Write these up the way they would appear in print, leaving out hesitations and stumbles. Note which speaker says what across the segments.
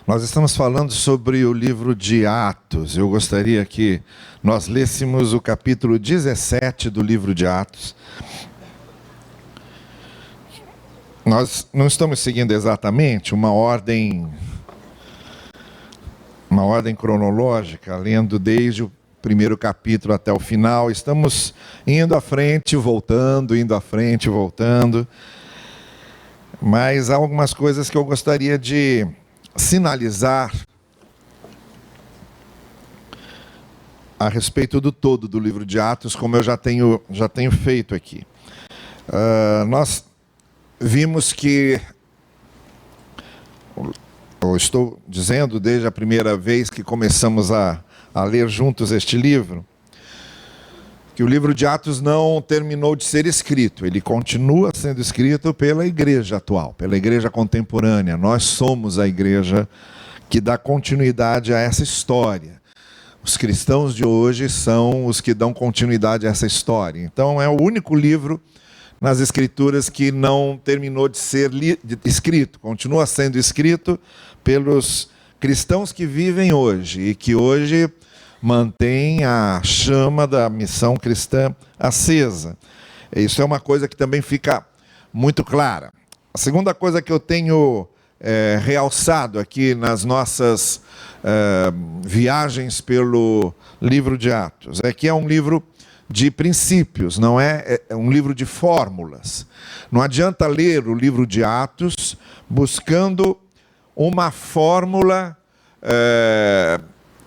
Speaker 1: Nós estamos falando sobre o livro de Atos. Eu gostaria que nós lêssemos o capítulo 17 do livro de Atos. Nós não estamos seguindo exatamente uma ordem cronológica, lendo desde o primeiro capítulo até o final. Estamos indo à frente, voltando, indo à frente, voltando. Mas há algumas coisas que eu gostaria de sinalizar a respeito do todo do livro de Atos, como eu já tenho feito aqui. Nós vimos que, eu estou dizendo desde a primeira vez que começamos a ler juntos este livro, que o livro de Atos não terminou de ser escrito, ele continua sendo escrito pela igreja atual, pela igreja contemporânea. Nós somos a igreja que dá continuidade a essa história. Os cristãos de hoje são os que dão continuidade a essa história. Então é o único livro nas Escrituras que não terminou de ser escrito, continua sendo escrito pelos cristãos que vivem hoje e que hoje mantém a chama da missão cristã acesa. Isso é uma coisa que também fica muito clara. A segunda coisa que eu tenho realçado aqui nas nossas viagens pelo livro de Atos é que é um livro de princípios, não é um livro de fórmulas. Não adianta ler o livro de Atos buscando uma fórmula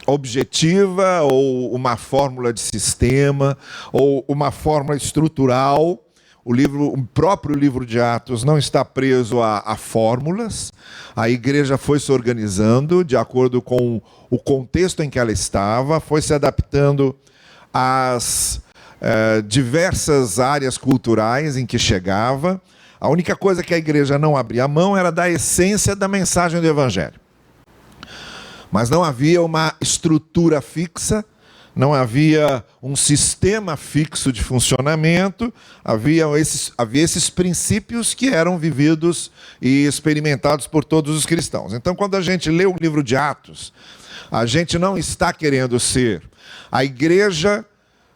Speaker 1: objetiva, ou uma fórmula de sistema, ou uma fórmula estrutural. O próprio livro de Atos não está preso a fórmulas. A igreja foi se organizando de acordo com o contexto em que ela estava, foi se adaptando às diversas áreas culturais em que chegava. A única coisa que a igreja não abria mão era da essência da mensagem do Evangelho. Mas não havia uma estrutura fixa, não havia um sistema fixo de funcionamento, havia esses princípios que eram vividos e experimentados por todos os cristãos. Então, quando a gente lê o livro de Atos, a gente não está querendo ser a igreja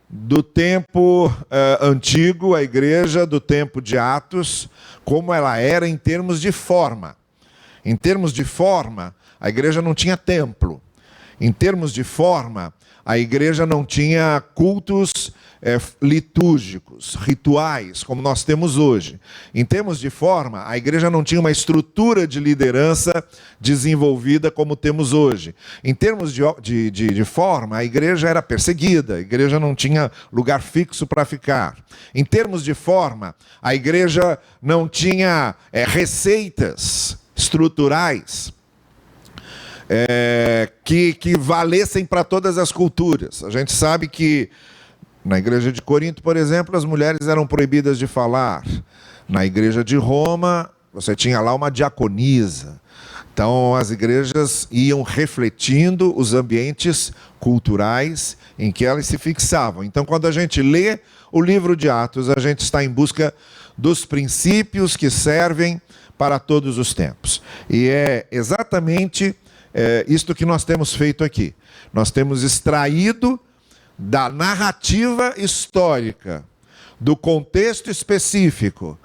Speaker 1: do tempo antigo, a igreja do tempo de Atos, como ela era em termos de forma. Em termos de forma, a igreja não tinha templo. Em termos de forma, a igreja não tinha cultos litúrgicos, rituais, como nós temos hoje. Em termos de forma, a igreja não tinha uma estrutura de liderança desenvolvida como temos hoje. Em termos de forma, a igreja era perseguida, a igreja não tinha lugar fixo para ficar. Em termos de forma, a igreja não tinha receitas estruturais que valessem para todas as culturas. A gente sabe que na igreja de Corinto, por exemplo, as mulheres eram proibidas de falar. Na igreja de Roma, você tinha lá uma diaconisa. Então, as igrejas iam refletindo os ambientes culturais em que elas se fixavam. Então, quando a gente lê o livro de Atos, a gente está em busca dos princípios que servem para todos os tempos. E é exatamente isto que nós temos feito aqui. Nós temos extraído da narrativa histórica, do contexto específico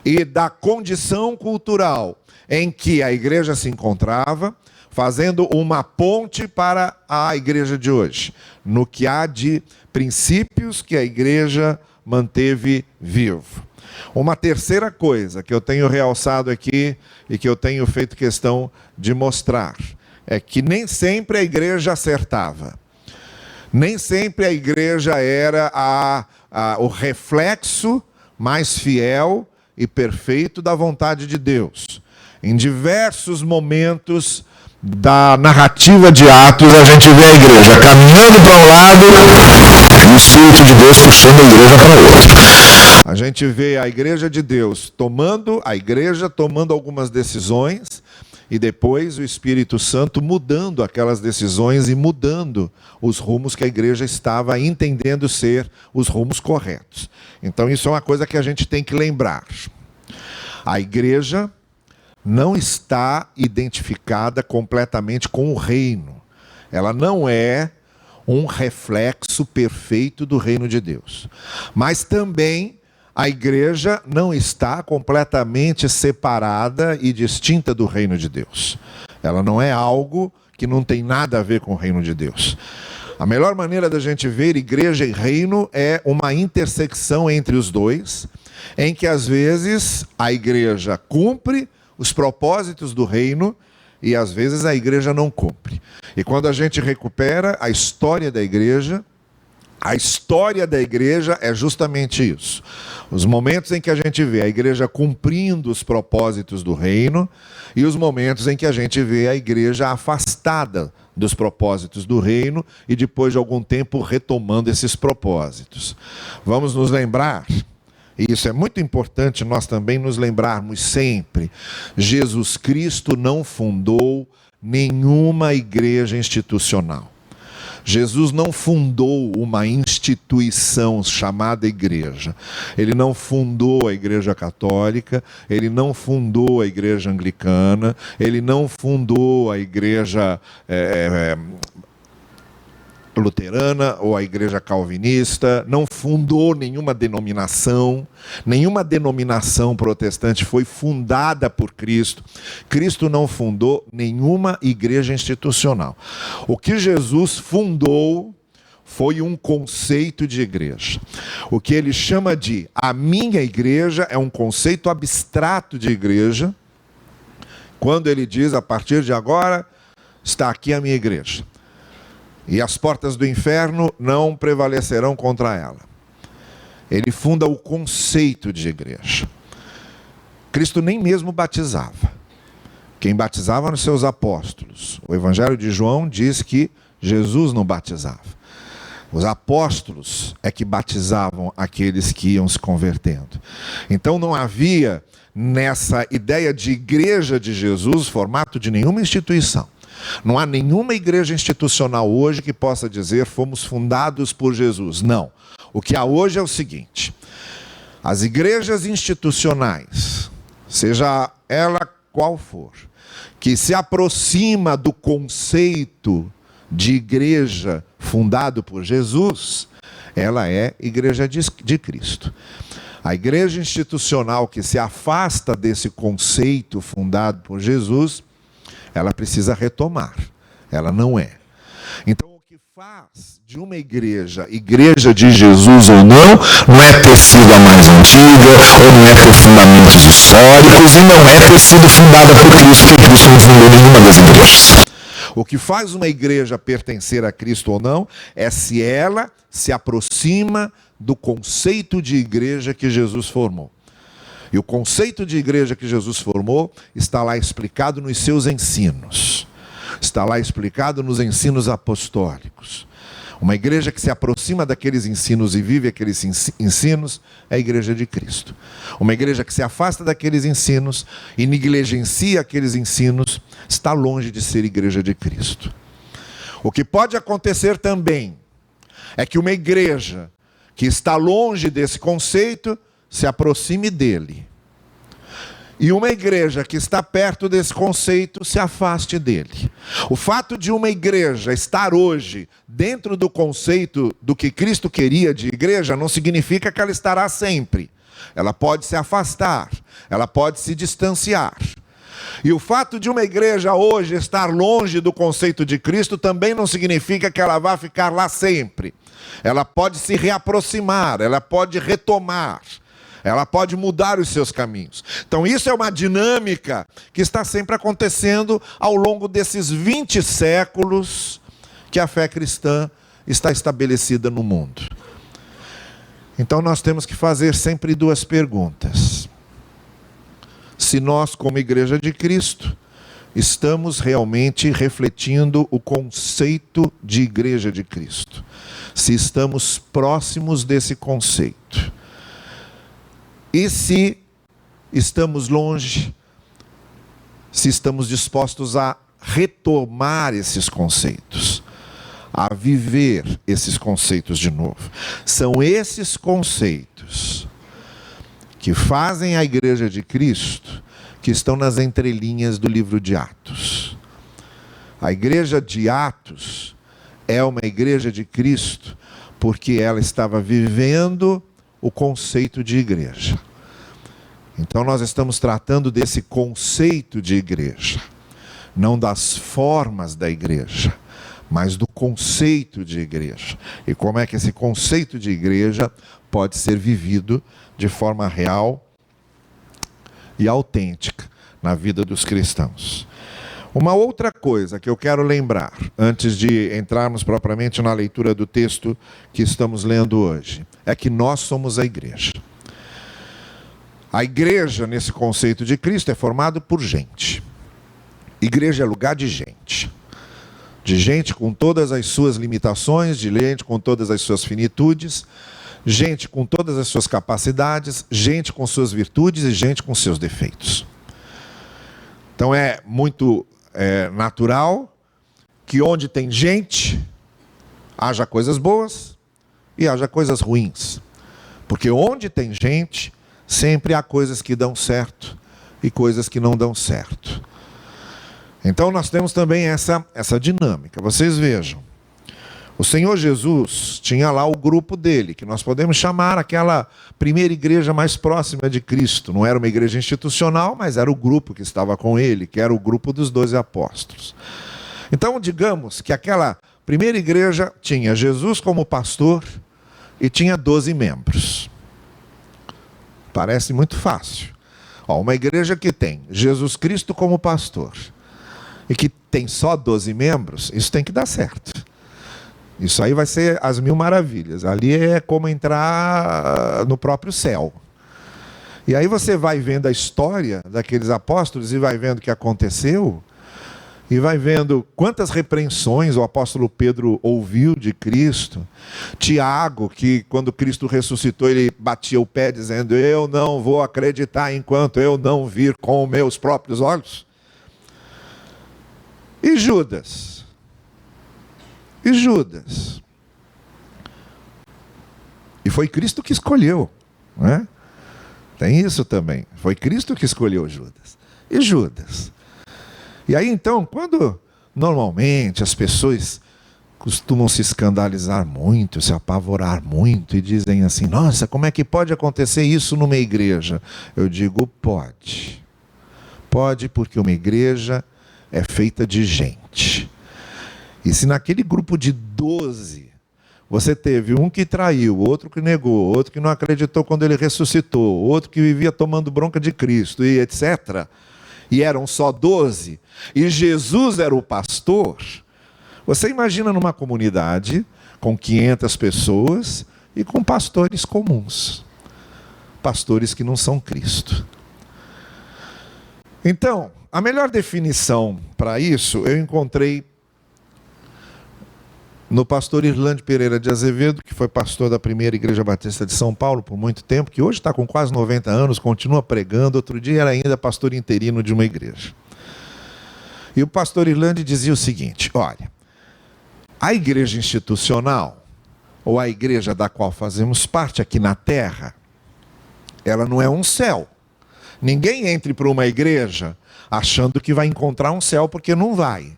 Speaker 1: e da condição cultural em que a igreja se encontrava, fazendo uma ponte para a igreja de hoje, no que há de princípios que a igreja manteve vivo. Uma terceira coisa que eu tenho realçado aqui e que eu tenho feito questão de mostrar é que nem sempre a igreja acertava. Nem sempre a igreja era o reflexo mais fiel e perfeito da vontade de Deus. Em diversos momentos da narrativa de Atos, a gente vê a igreja caminhando para um lado e o Espírito de Deus puxando a igreja para o outro. A gente vê a igreja de Deus tomando algumas decisões e depois o Espírito Santo mudando aquelas decisões e mudando os rumos que a igreja estava entendendo ser os rumos corretos. Então isso é uma coisa que a gente tem que lembrar. A igreja não está identificada completamente com o reino. Ela não é um reflexo perfeito do reino de Deus. Mas também a igreja não está completamente separada e distinta do reino de Deus. Ela não é algo que não tem nada a ver com o reino de Deus. A melhor maneira da gente ver igreja e reino é uma intersecção entre os dois, em que às vezes a igreja cumpre os propósitos do reino e às vezes a igreja não cumpre. E quando a gente recupera a história da igreja é justamente isso. Os momentos em que a gente vê a igreja cumprindo os propósitos do reino e os momentos em que a gente vê a igreja afastada dos propósitos do reino e depois de algum tempo retomando esses propósitos. Vamos nos lembrar, e isso é muito importante nós também nos lembrarmos sempre, Jesus Cristo não fundou nenhuma igreja institucional. Jesus não fundou uma instituição chamada igreja. Ele não fundou a igreja católica, ele não fundou a igreja anglicana, ele não fundou a igreja luterana ou a igreja calvinista, não fundou nenhuma denominação protestante foi fundada por Cristo. Cristo não fundou nenhuma igreja institucional. O que Jesus fundou foi um conceito de igreja. O que ele chama de a minha igreja é um conceito abstrato de igreja, quando ele diz, a partir de agora, está aqui a minha igreja. E as portas do inferno não prevalecerão contra ela. Ele funda o conceito de igreja. Cristo nem mesmo batizava. Quem batizava eram os seus apóstolos. O Evangelho de João diz que Jesus não batizava. Os apóstolos é que batizavam aqueles que iam se convertendo. Então não havia nessa ideia de igreja de Jesus formato de nenhuma instituição. Não há nenhuma igreja institucional hoje que possa dizer fomos fundados por Jesus. Não. O que há hoje é o seguinte: as igrejas institucionais, seja ela qual for, que se aproxima do conceito de igreja fundado por Jesus, ela é igreja de Cristo. A igreja institucional que se afasta desse conceito fundado por Jesus, ela precisa retomar, ela não é. Então o que faz de uma igreja de Jesus ou não, não é ter sido a mais antiga, ou não é ter fundamentos históricos, e não é ter sido fundada por Cristo, porque Cristo não fundou nenhuma das igrejas. O que faz uma igreja pertencer a Cristo ou não, é se ela se aproxima do conceito de igreja que Jesus formou. E o conceito de igreja que Jesus formou está lá explicado nos seus ensinos. Está lá explicado nos ensinos apostólicos. Uma igreja que se aproxima daqueles ensinos e vive aqueles ensinos é a igreja de Cristo. Uma igreja que se afasta daqueles ensinos e negligencia aqueles ensinos está longe de ser igreja de Cristo. O que pode acontecer também é que uma igreja que está longe desse conceito se aproxime dele. E uma igreja que está perto desse conceito se afaste dele. O fato de uma igreja estar hoje dentro do conceito do que Cristo queria de igreja não significa que ela estará sempre. Ela pode se afastar, ela pode se distanciar. E o fato de uma igreja hoje estar longe do conceito de Cristo também não significa que ela vá ficar lá sempre. Ela pode se reaproximar, ela pode retomar. Ela pode mudar os seus caminhos. Então isso é uma dinâmica que está sempre acontecendo ao longo desses 20 séculos que a fé cristã está estabelecida no mundo. Então nós temos que fazer sempre duas perguntas. Se nós, como igreja de Cristo, estamos realmente refletindo o conceito de igreja de Cristo. Se estamos próximos desse conceito. E se estamos longe, se estamos dispostos a retomar esses conceitos, a viver esses conceitos de novo. São esses conceitos que fazem a igreja de Cristo, que estão nas entrelinhas do livro de Atos. A igreja de Atos é uma igreja de Cristo porque ela estava vivendo o conceito de igreja. Então nós estamos tratando desse conceito de igreja, não das formas da igreja, mas do conceito de igreja. E como é que esse conceito de igreja pode ser vivido de forma real e autêntica na vida dos cristãos. Uma outra coisa que eu quero lembrar, antes de entrarmos propriamente na leitura do texto que estamos lendo hoje, é que nós somos a igreja. A igreja, nesse conceito de Cristo, é formada por gente. Igreja é lugar de gente. De gente com todas as suas limitações, de gente com todas as suas finitudes, gente com todas as suas capacidades, gente com suas virtudes e gente com seus defeitos. Então é muito natural que onde tem gente, haja coisas boas e haja coisas ruins. Porque onde tem gente, sempre há coisas que dão certo e coisas que não dão certo. Então nós temos também essa dinâmica. Vocês vejam, o Senhor Jesus tinha lá o grupo dele, que nós podemos chamar aquela primeira igreja mais próxima de Cristo. Não era uma igreja institucional, mas era o grupo que estava com ele, que era o grupo dos 12 apóstolos. Então, digamos que aquela primeira igreja tinha Jesus como pastor e tinha 12 membros. Parece muito fácil. Uma igreja que tem Jesus Cristo como pastor e que tem só 12 membros, isso tem que dar certo. Isso aí vai ser as mil maravilhas. Ali é como entrar no próprio céu. E aí você vai vendo a história daqueles apóstolos e vai vendo o que aconteceu, e vai vendo quantas repreensões o apóstolo Pedro ouviu de Cristo. Tiago, que quando Cristo ressuscitou, ele batia o pé dizendo: eu não vou acreditar enquanto eu não vir com meus próprios olhos. E Judas? E Judas? E foi Cristo que escolheu, não é? Tem isso também. Foi Cristo que escolheu Judas. E Judas? E aí então, quando normalmente as pessoas costumam se escandalizar muito, se apavorar muito e dizem assim: nossa, como é que pode acontecer isso numa igreja? Eu digo: pode. Pode, porque uma igreja é feita de gente. E se naquele grupo de 12, você teve um que traiu, outro que negou, outro que não acreditou quando ele ressuscitou, outro que vivia tomando bronca de Cristo, e etc., e eram só 12, e Jesus era o pastor, você imagina numa comunidade com 500 pessoas e com pastores comuns, pastores que não são Cristo. Então, a melhor definição para isso eu encontrei no pastor Irlande Pereira de Azevedo, que foi pastor da primeira igreja batista de São Paulo por muito tempo, que hoje está com quase 90 anos, continua pregando. Outro dia era ainda pastor interino de uma igreja. E o pastor Irlande dizia o seguinte: olha, a igreja institucional, ou a igreja da qual fazemos parte aqui na terra, ela não é um céu. Ninguém entre para uma igreja achando que vai encontrar um céu, porque não vai.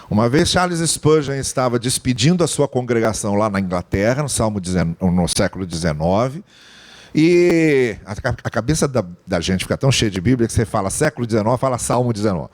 Speaker 1: Uma vez Charles Spurgeon estava despedindo a sua congregação lá na Inglaterra, no século XIX, e a cabeça da gente fica tão cheia de Bíblia que você fala século XIX, fala Salmo 19.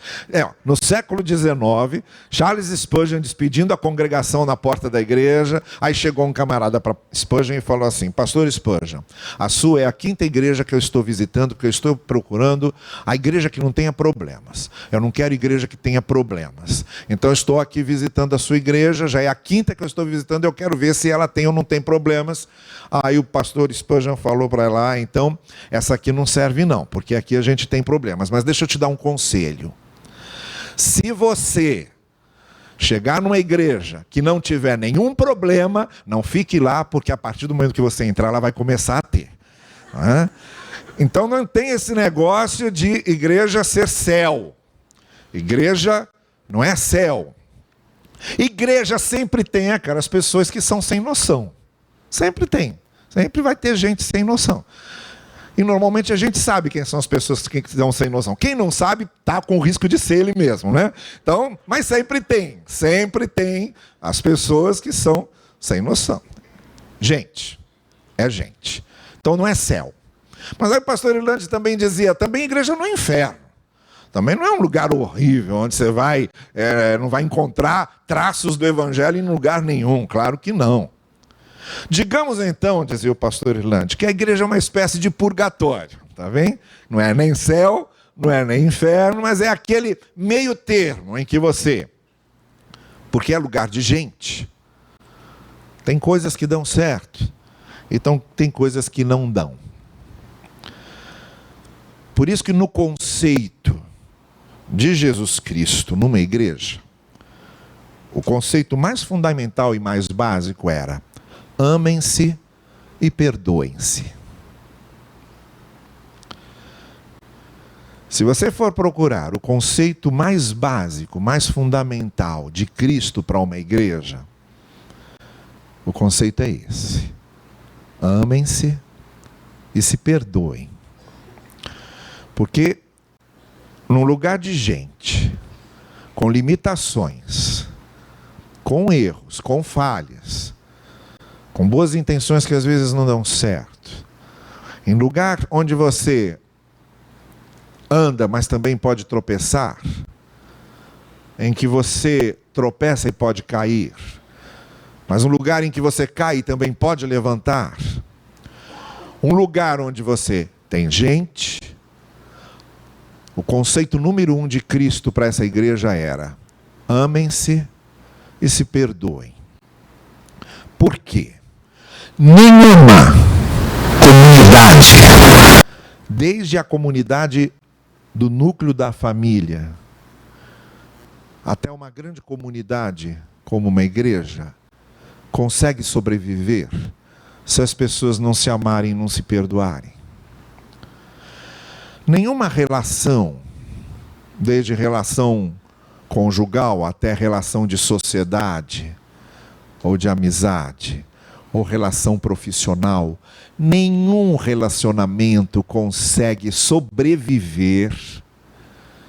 Speaker 1: No século XIX, Charles Spurgeon despedindo a congregação na porta da igreja, aí chegou um camarada para Spurgeon e falou assim: pastor Spurgeon, a sua é a 5ª igreja que eu estou visitando, porque eu estou procurando a igreja que não tenha problemas. Eu não quero igreja que tenha problemas. Então eu estou aqui visitando a sua igreja, já é a 5ª que eu estou visitando, eu quero ver se ela tem ou não tem problemas. Aí o pastor Spurgeon falou para ela: então, essa aqui não serve não, porque aqui a gente tem problemas. Mas deixa eu te dar um conselho. Se você chegar numa igreja que não tiver nenhum problema, não fique lá, porque a partir do momento que você entrar, ela vai começar a ter. Então não tem esse negócio de igreja ser céu. Igreja não é céu. Igreja sempre tem aquelas pessoas que são sem noção. Sempre tem. Sempre vai ter gente sem noção. E normalmente a gente sabe quem são as pessoas que estão sem noção. Quem não sabe, está com o risco de ser ele mesmo, né? Então, mas sempre tem as pessoas que são sem noção. Gente, é gente. Então não é céu. Mas aí o pastor Irlande também dizia, também a igreja não é inferno. Também não é um lugar horrível, onde você não vai encontrar traços do evangelho em lugar nenhum. Claro que não. Digamos então, dizia o pastor Irlande, que a igreja é uma espécie de purgatório, tá vendo? Não é nem céu, não é nem inferno, mas é aquele meio termo em que porque é lugar de gente, tem coisas que dão certo, então tem coisas que não dão. Por isso que no conceito de Jesus Cristo numa igreja, o conceito mais fundamental e mais básico era: amem-se e perdoem-se. Se você for procurar o conceito mais básico, mais fundamental de Cristo para uma igreja, o conceito é esse: amem-se e se perdoem. Porque num lugar de gente, com limitações, com erros, com falhas, com boas intenções que às vezes não dão certo, em lugar onde você anda, mas também pode tropeçar, em que você tropeça e pode cair, mas um lugar em que você cai e também pode levantar, um lugar onde você tem gente, o conceito número 1 de Cristo para essa igreja era: amem-se e se perdoem. Por quê? Nenhuma comunidade, desde a comunidade do núcleo da família, até uma grande comunidade como uma igreja, consegue sobreviver se as pessoas não se amarem e não se perdoarem. Nenhuma relação, desde relação conjugal até relação de sociedade, ou de amizade, ou relação profissional, nenhum relacionamento consegue sobreviver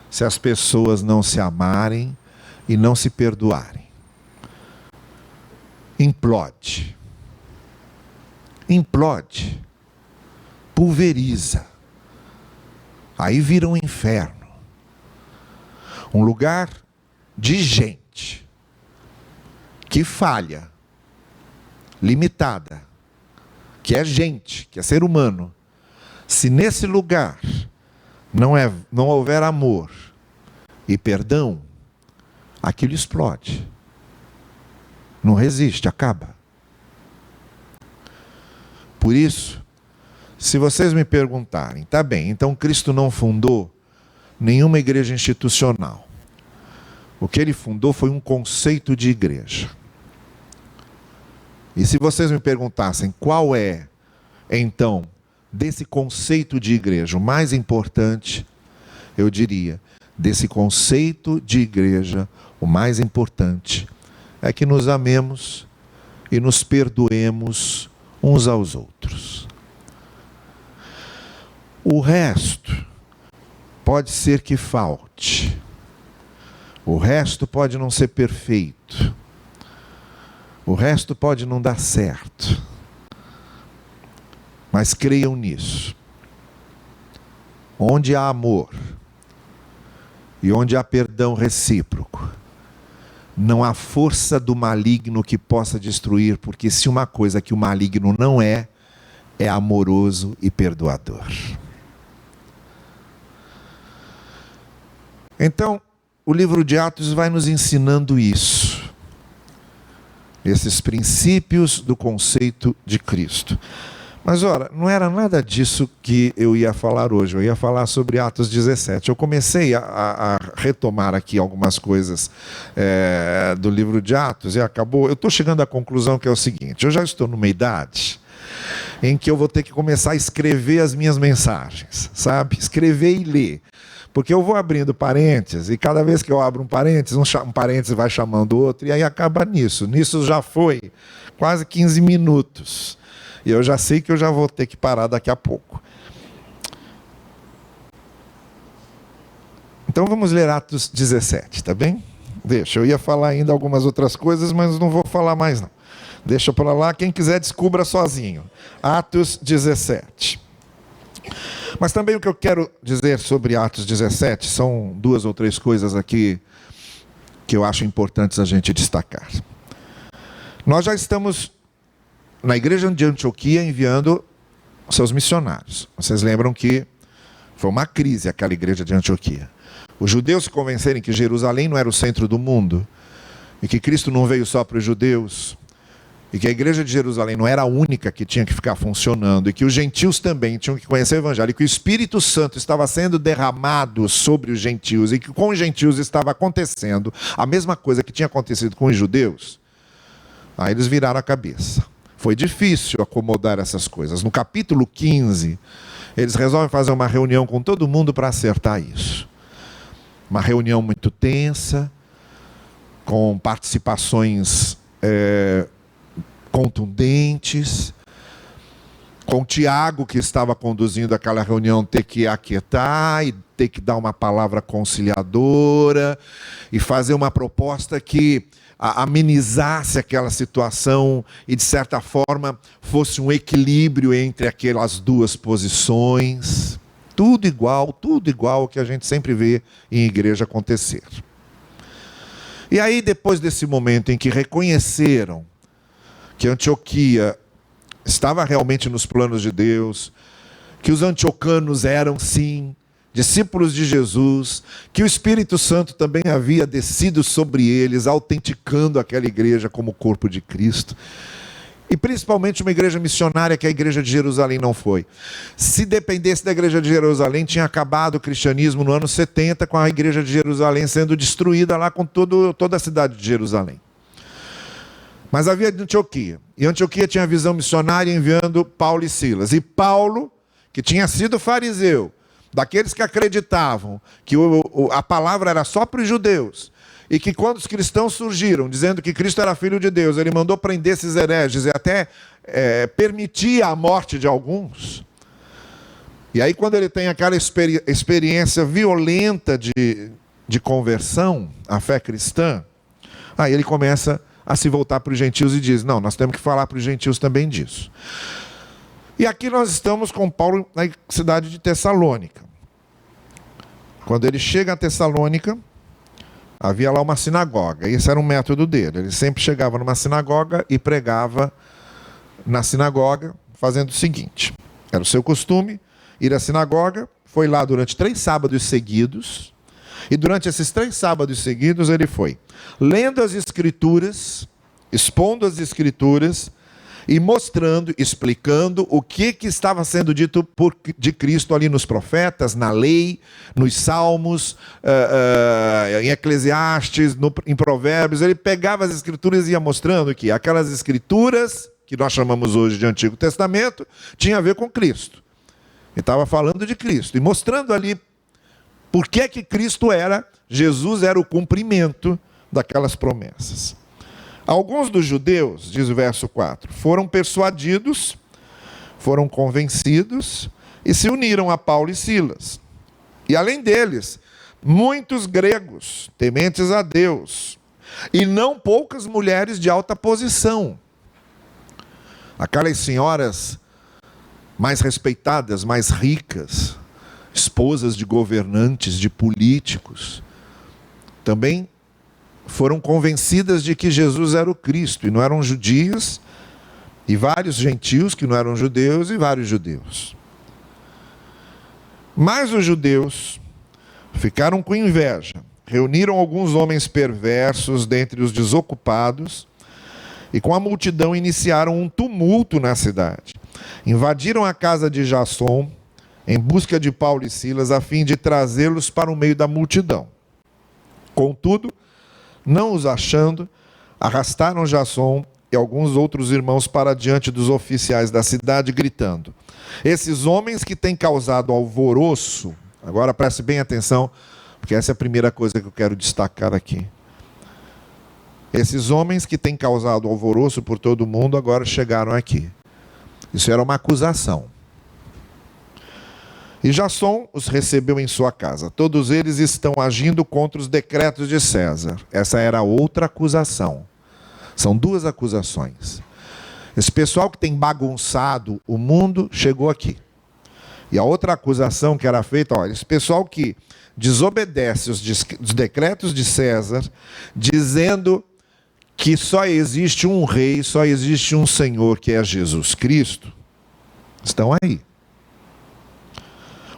Speaker 1: se as pessoas não se amarem e não se perdoarem. Implode. Implode. Pulveriza. Aí vira um inferno. Um lugar de gente que falha, limitada, que é gente, que é ser humano. Se nesse lugar não houver amor e perdão, aquilo explode. Não resiste, acaba. Por isso, se vocês me perguntarem, tá bem, então Cristo não fundou nenhuma igreja institucional. O que ele fundou foi um conceito de igreja. E se vocês me perguntassem qual é, então, desse conceito de igreja o mais importante, eu diria, desse conceito de igreja, o mais importante é que nos amemos e nos perdoemos uns aos outros. O resto pode ser que falte. O resto pode não ser perfeito. O resto pode não dar certo. Mas creiam nisso. Onde há amor e onde há perdão recíproco, não há força do maligno que possa destruir, porque se uma coisa que o maligno não é amoroso e perdoador. Então, o livro de Atos vai nos ensinando isso. Esses princípios do conceito de Cristo. Mas, ora, não era nada disso que eu ia falar hoje. Eu ia falar sobre Atos 17. Eu comecei a retomar aqui algumas coisas do livro de Atos e acabou. Eu estou chegando à conclusão que é o seguinte: eu já estou numa idade em que eu vou ter que começar a escrever as minhas mensagens, sabe? Escrever e ler. Porque eu vou abrindo parênteses, e cada vez que eu abro um parênteses vai chamando o outro, e aí acaba nisso. Nisso já foi quase 15 minutos. E eu já sei que eu já vou ter que parar daqui a pouco. Então vamos ler Atos 17, tá bem? Deixa, eu ia falar ainda algumas outras coisas, mas não vou falar mais não. Deixa para lá, quem quiser descubra sozinho. Atos 17. Mas também o que eu quero dizer sobre Atos 17 são 2 ou 3 coisas aqui que eu acho importantes a gente destacar. Nós já estamos na igreja de Antioquia enviando seus missionários. Vocês lembram que foi uma crise aquela igreja de Antioquia. Os judeus se convencerem que Jerusalém não era o centro do mundo, e que Cristo não veio só para os judeus, e que a igreja de Jerusalém não era a única que tinha que ficar funcionando, e que os gentios também tinham que conhecer o evangelho, e que o Espírito Santo estava sendo derramado sobre os gentios, e que com os gentios estava acontecendo a mesma coisa que tinha acontecido com os judeus. Aí eles viraram a cabeça. Foi difícil acomodar essas coisas. No capítulo 15, eles resolvem fazer uma reunião com todo mundo para acertar isso. Uma reunião muito tensa, com participações contundentes, com Tiago, que estava conduzindo aquela reunião, ter que aquietar e ter que dar uma palavra conciliadora e fazer uma proposta que amenizasse aquela situação e, de certa forma, fosse um equilíbrio entre aquelas 2 posições. Tudo igual ao que a gente sempre vê em igreja acontecer. E aí, depois desse momento em que reconheceram que Antioquia estava realmente nos planos de Deus, que os antiocanos eram, sim, discípulos de Jesus, que o Espírito Santo também havia descido sobre eles, autenticando aquela igreja como corpo de Cristo. E principalmente uma igreja missionária que a igreja de Jerusalém não foi. Se dependesse da igreja de Jerusalém, tinha acabado o cristianismo no ano 70, com a igreja de Jerusalém sendo destruída lá com toda a cidade de Jerusalém. Mas havia Antioquia. E Antioquia tinha a visão missionária enviando Paulo e Silas. E Paulo, que tinha sido fariseu, daqueles que acreditavam que a palavra era só para os judeus, e que quando os cristãos surgiram, dizendo que Cristo era filho de Deus, ele mandou prender esses hereges e até permitia a morte de alguns. E aí quando ele tem aquela experiência violenta de conversão à fé cristã, aí ele começa a se voltar para os gentios e diz, não, nós temos que falar para os gentios também disso. E aqui nós estamos com Paulo na cidade de Tessalônica. Quando ele chega a Tessalônica, havia lá uma sinagoga. Esse era um método dele. Ele sempre chegava numa sinagoga e pregava na sinagoga, fazendo o seguinte. Era o seu costume ir à sinagoga. Foi lá durante 3 sábados seguidos. E durante esses 3 sábados seguidos ele foi lendo as Escrituras, expondo as Escrituras, e mostrando, explicando o que estava sendo dito de Cristo ali nos profetas, na lei, nos salmos, em Eclesiastes, em Provérbios. Ele pegava as escrituras e ia mostrando que aquelas escrituras, que nós chamamos hoje de Antigo Testamento, tinha a ver com Cristo. Ele estava falando de Cristo e mostrando ali por que Cristo Jesus era o cumprimento daquelas promessas. Alguns dos judeus, diz o verso 4, foram persuadidos, foram convencidos e se uniram a Paulo e Silas. E além deles, muitos gregos, tementes a Deus, e não poucas mulheres de alta posição. Aquelas senhoras mais respeitadas, mais ricas, esposas de governantes, de políticos, também foram convencidas de que Jesus era o Cristo, e não eram judios, e vários gentios que não eram judeus, e vários judeus. Mas os judeus ficaram com inveja, reuniram alguns homens perversos dentre os desocupados, e com a multidão iniciaram um tumulto na cidade. Invadiram a casa de Jasson, em busca de Paulo e Silas, a fim de trazê-los para o meio da multidão. Contudo, não os achando, arrastaram Jasson e alguns outros irmãos para diante dos oficiais da cidade, gritando: esses homens que têm causado alvoroço, agora preste bem atenção, porque essa é a primeira coisa que eu quero destacar aqui. Esses homens que têm causado alvoroço por todo o mundo, agora chegaram aqui. Isso era uma acusação. E Jasson os recebeu em sua casa. Todos eles estão agindo contra os decretos de César. Essa era outra acusação. São duas acusações. Esse pessoal que tem bagunçado o mundo chegou aqui. E a outra acusação que era feita, olha, esse pessoal que desobedece os decretos de César, dizendo que só existe um rei, só existe um Senhor, que é Jesus Cristo, estão aí.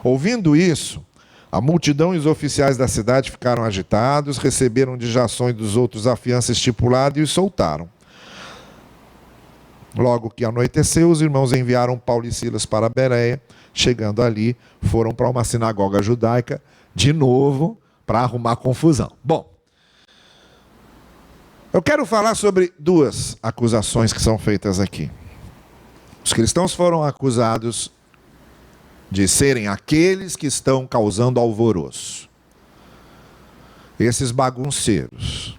Speaker 1: Ouvindo isso, a multidão e os oficiais da cidade ficaram agitados, receberam de Jasson e dos outros a fiança estipulada e os soltaram. Logo que anoiteceu, os irmãos enviaram Paulo e Silas para Bereia. Chegando ali, foram para uma sinagoga judaica, de novo, para arrumar confusão. Bom, eu quero falar sobre duas acusações que são feitas aqui. Os cristãos foram acusados de serem aqueles que estão causando alvoroço. Esses bagunceiros,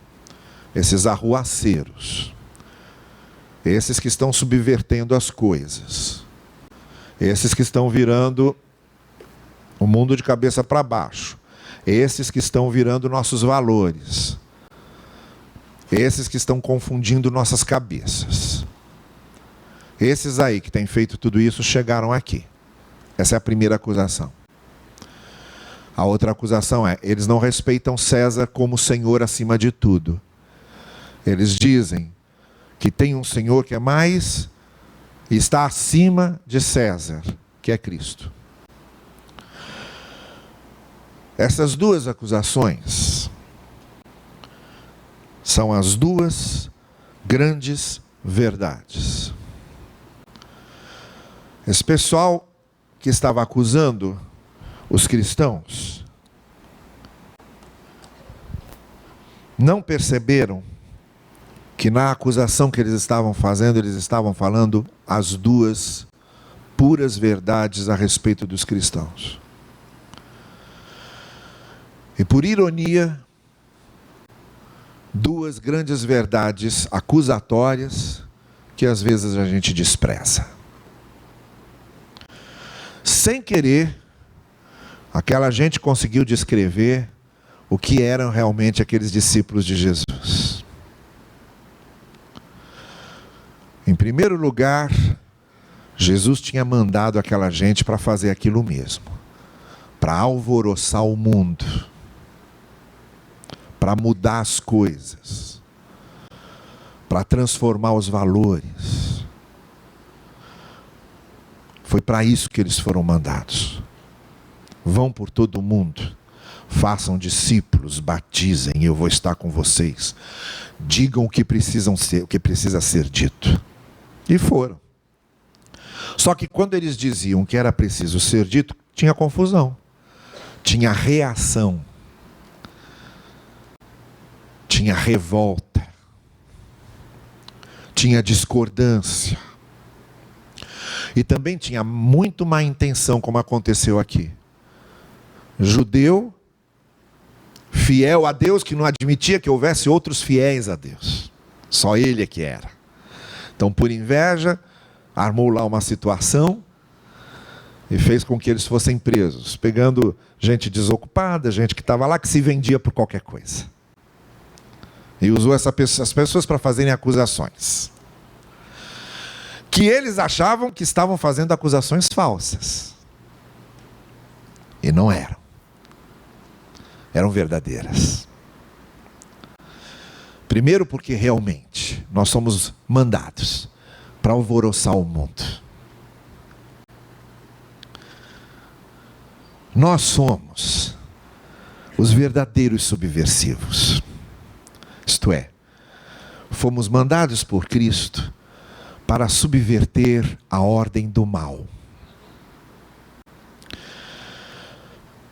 Speaker 1: esses arruaceiros, esses que estão subvertendo as coisas, esses que estão virando o mundo de cabeça para baixo, esses que estão virando nossos valores, esses que estão confundindo nossas cabeças. Esses aí que têm feito tudo isso chegaram aqui. Essa é a primeira acusação. A outra acusação é: eles não respeitam César como Senhor acima de tudo. Eles dizem que tem um Senhor que é mais e está acima de César, que é Cristo. Essas duas acusações são as duas grandes verdades. Esse pessoal que estava acusando os cristãos não perceberam que na acusação que eles estavam fazendo, eles estavam falando as duas puras verdades a respeito dos cristãos. E por ironia, duas grandes verdades acusatórias que às vezes a gente despreza. Sem querer, aquela gente conseguiu descrever o que eram realmente aqueles discípulos de Jesus. Em primeiro lugar, Jesus tinha mandado aquela gente para fazer aquilo mesmo, para alvoroçar o mundo, para mudar as coisas, para transformar os valores. Foi para isso que eles foram mandados. Vão por todo o mundo, façam discípulos, batizem, e eu vou estar com vocês. Digam o que precisa ser dito. E foram. Só que quando eles diziam que era preciso ser dito, tinha confusão, tinha reação, tinha revolta, tinha discordância. E também tinha muito má intenção, como aconteceu aqui. Judeu, fiel a Deus, que não admitia que houvesse outros fiéis a Deus. Só ele é que era. Então, por inveja, armou lá uma situação e fez com que eles fossem presos, pegando gente desocupada, gente que estava lá, que se vendia por qualquer coisa. E usou essas pessoas para fazerem acusações. Que eles achavam que estavam fazendo acusações falsas. E não eram. Eram verdadeiras. Primeiro porque realmente nós somos mandados para alvoroçar o mundo. Nós somos os verdadeiros subversivos. Isto é, fomos mandados por Cristo para subverter a ordem do mal.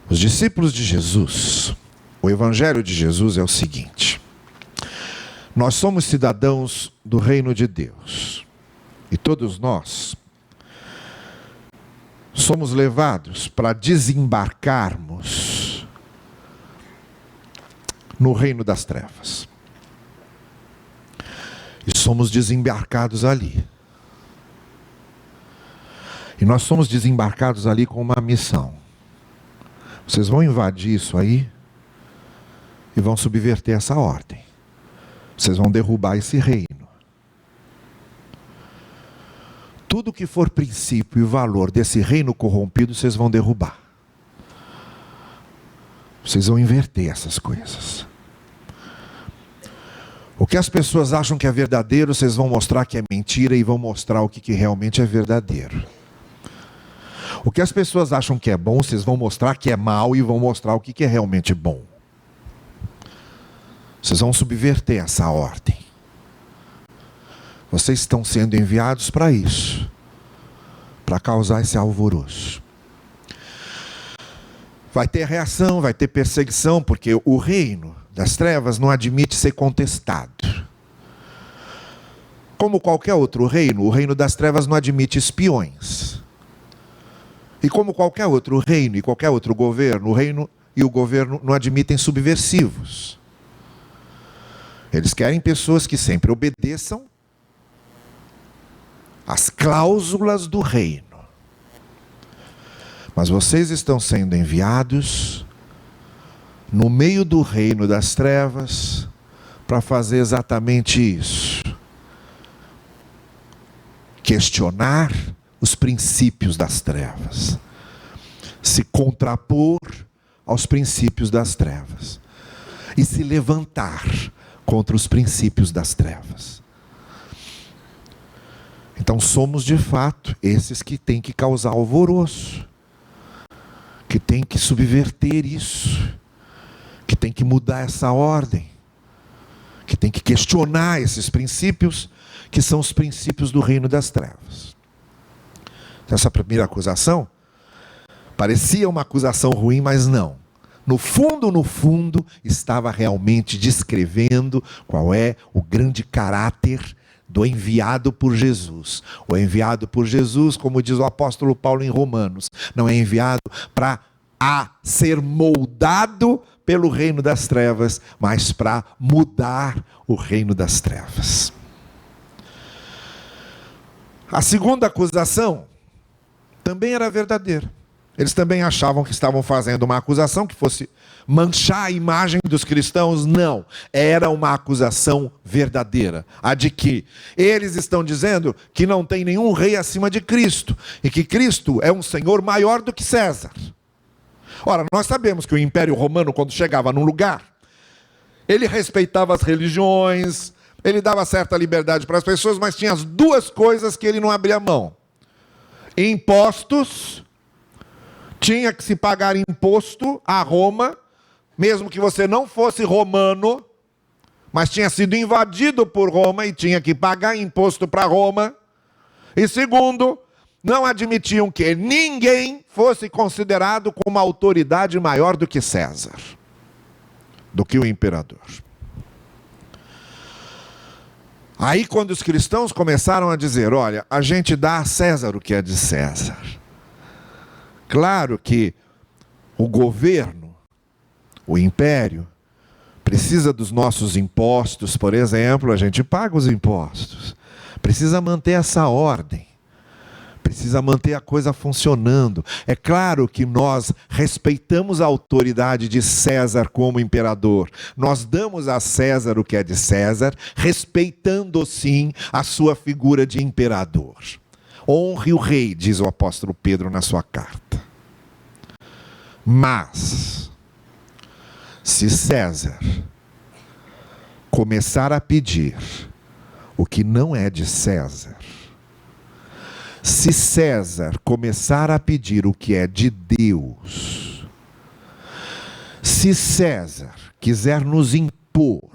Speaker 1: Os discípulos de Jesus, o Evangelho de Jesus é o seguinte: nós somos cidadãos do reino de Deus, e todos nós somos levados para desembarcarmos no reino das trevas. E somos desembarcados ali. E nós somos desembarcados ali com uma missão. Vocês vão invadir isso aí e vão subverter essa ordem. Vocês vão derrubar esse reino. Tudo que for princípio e valor desse reino corrompido, vocês vão derrubar. Vocês vão inverter essas coisas. O que as pessoas acham que é verdadeiro, vocês vão mostrar que é mentira e vão mostrar o que realmente é verdadeiro. O que as pessoas acham que é bom, vocês vão mostrar que é mal e vão mostrar o que é realmente bom. Vocês vão subverter essa ordem. Vocês estão sendo enviados para isso, para causar esse alvoroço. Vai ter reação, vai ter perseguição, porque o reino das trevas não admite ser contestado. Como qualquer outro reino, o reino das trevas não admite espiões. E como qualquer outro reino e qualquer outro governo, o reino e o governo não admitem subversivos. Eles querem pessoas que sempre obedeçam às cláusulas do reino. Mas vocês estão sendo enviados no meio do reino das trevas para fazer exatamente isso. Questionar os princípios das trevas. Se contrapor aos princípios das trevas. E se levantar contra os princípios das trevas. Então somos de fato esses que têm que causar alvoroço. Que têm que subverter isso. Que têm que mudar essa ordem. Que têm que questionar esses princípios, que são os princípios do reino das trevas. Essa primeira acusação parecia uma acusação ruim, mas não. No fundo, estava realmente descrevendo qual é o grande caráter do enviado por Jesus. O enviado por Jesus, como diz o apóstolo Paulo em Romanos, não é enviado para ser moldado pelo reino das trevas, mas para mudar o reino das trevas. A segunda acusação também era verdadeira. Eles também achavam que estavam fazendo uma acusação que fosse manchar a imagem dos cristãos. Não, era uma acusação verdadeira. A de que eles estão dizendo que não tem nenhum rei acima de Cristo. E que Cristo é um senhor maior do que César. Ora, nós sabemos que o Império Romano, quando chegava num lugar, ele respeitava as religiões, ele dava certa liberdade para as pessoas, mas tinha as duas coisas que ele não abria mão. Impostos. Tinha que se pagar imposto a Roma, mesmo que você não fosse romano, mas tinha sido invadido por Roma e tinha que pagar imposto para Roma. E segundo, não admitiam que ninguém fosse considerado com uma autoridade maior do que César, do que o imperador. Aí quando os cristãos começaram a dizer, olha, a gente dá a César o que é de César. Claro que o governo, o império, precisa dos nossos impostos, por exemplo, a gente paga os impostos. Precisa manter essa ordem. Precisa manter a coisa funcionando. É claro que nós respeitamos a autoridade de César como imperador. Nós damos a César o que é de César, respeitando sim a sua figura de imperador. Honre o rei, diz o apóstolo Pedro na sua carta. Mas, se César começar a pedir o que não é de César, se César começar a pedir o que é de Deus, se César quiser nos impor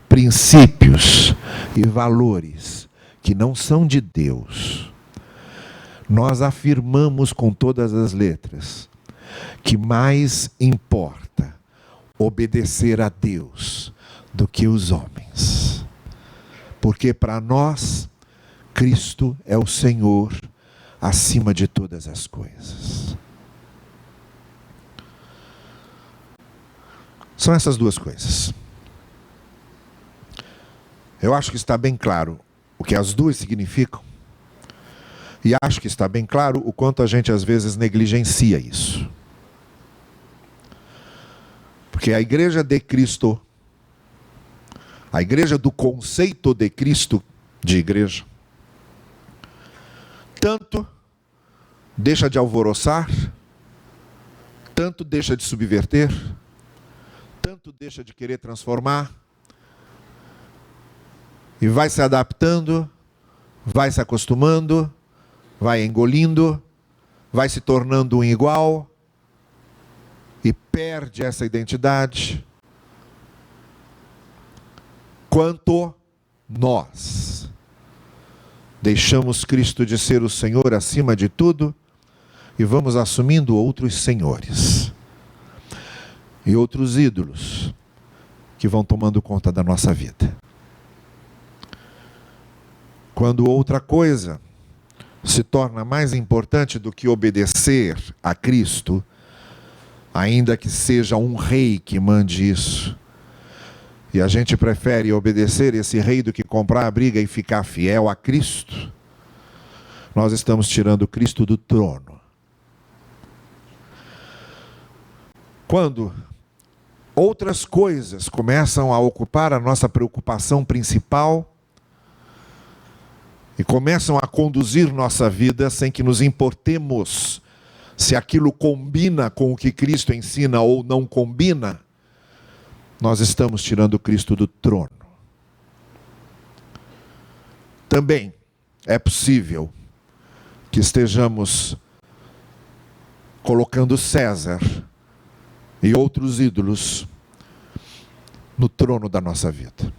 Speaker 1: princípios e valores que não são de Deus, nós afirmamos com todas as letras que mais importa obedecer a Deus do que os homens. Porque para nós, Cristo é o Senhor acima de todas as coisas. São essas duas coisas. Eu acho que está bem claro o que as duas significam. E acho que está bem claro o quanto a gente às vezes negligencia isso. Porque a igreja de Cristo, a igreja do conceito de Cristo de igreja, tanto deixa de alvoroçar, tanto deixa de subverter, tanto deixa de querer transformar, e vai se adaptando, vai se acostumando, vai engolindo, vai se tornando um igual, e perde essa identidade. Quanto nós deixamos Cristo de ser o Senhor acima de tudo e vamos assumindo outros senhores e outros ídolos que vão tomando conta da nossa vida. Quando outra coisa se torna mais importante do que obedecer a Cristo, ainda que seja um rei que mande isso, e a gente prefere obedecer esse rei do que comprar a briga e ficar fiel a Cristo, nós estamos tirando Cristo do trono. Quando outras coisas começam a ocupar a nossa preocupação principal e começam a conduzir nossa vida sem que nos importemos se aquilo combina com o que Cristo ensina ou não combina, nós estamos tirando Cristo do trono. Também é possível que estejamos colocando César e outros ídolos no trono da nossa vida.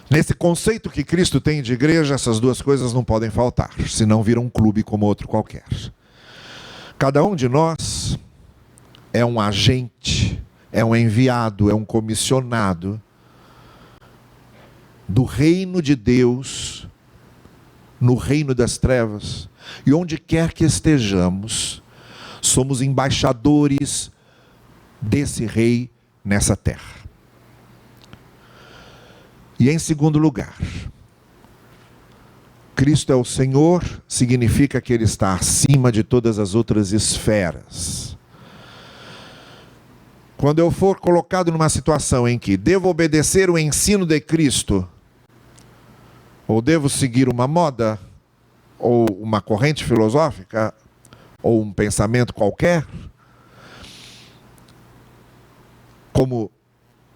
Speaker 1: Nesse conceito que Cristo tem de igreja, essas duas coisas não podem faltar, senão vira um clube como outro qualquer. Cada um de nós é um agente, é um enviado, é um comissionado do reino de Deus, no reino das trevas, e onde quer que estejamos, somos embaixadores desse rei nessa terra. E em segundo lugar, Cristo é o Senhor, significa que Ele está acima de todas as outras esferas. Quando eu for colocado numa situação em que devo obedecer o ensino de Cristo, ou devo seguir uma moda, ou uma corrente filosófica, ou um pensamento qualquer, como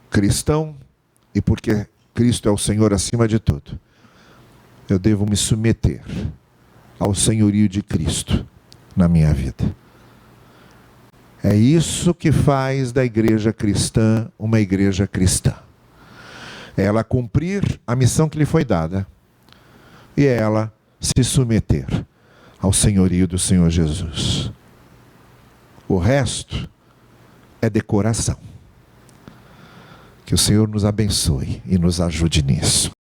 Speaker 1: cristão, e porque Cristo é o Senhor acima de tudo, eu devo me submeter ao senhorio de Cristo na minha vida. É isso que faz da igreja cristã uma igreja cristã. É ela cumprir a missão que lhe foi dada e é ela se submeter ao senhorio do Senhor Jesus. O resto é decoração. Que o Senhor nos abençoe e nos ajude nisso.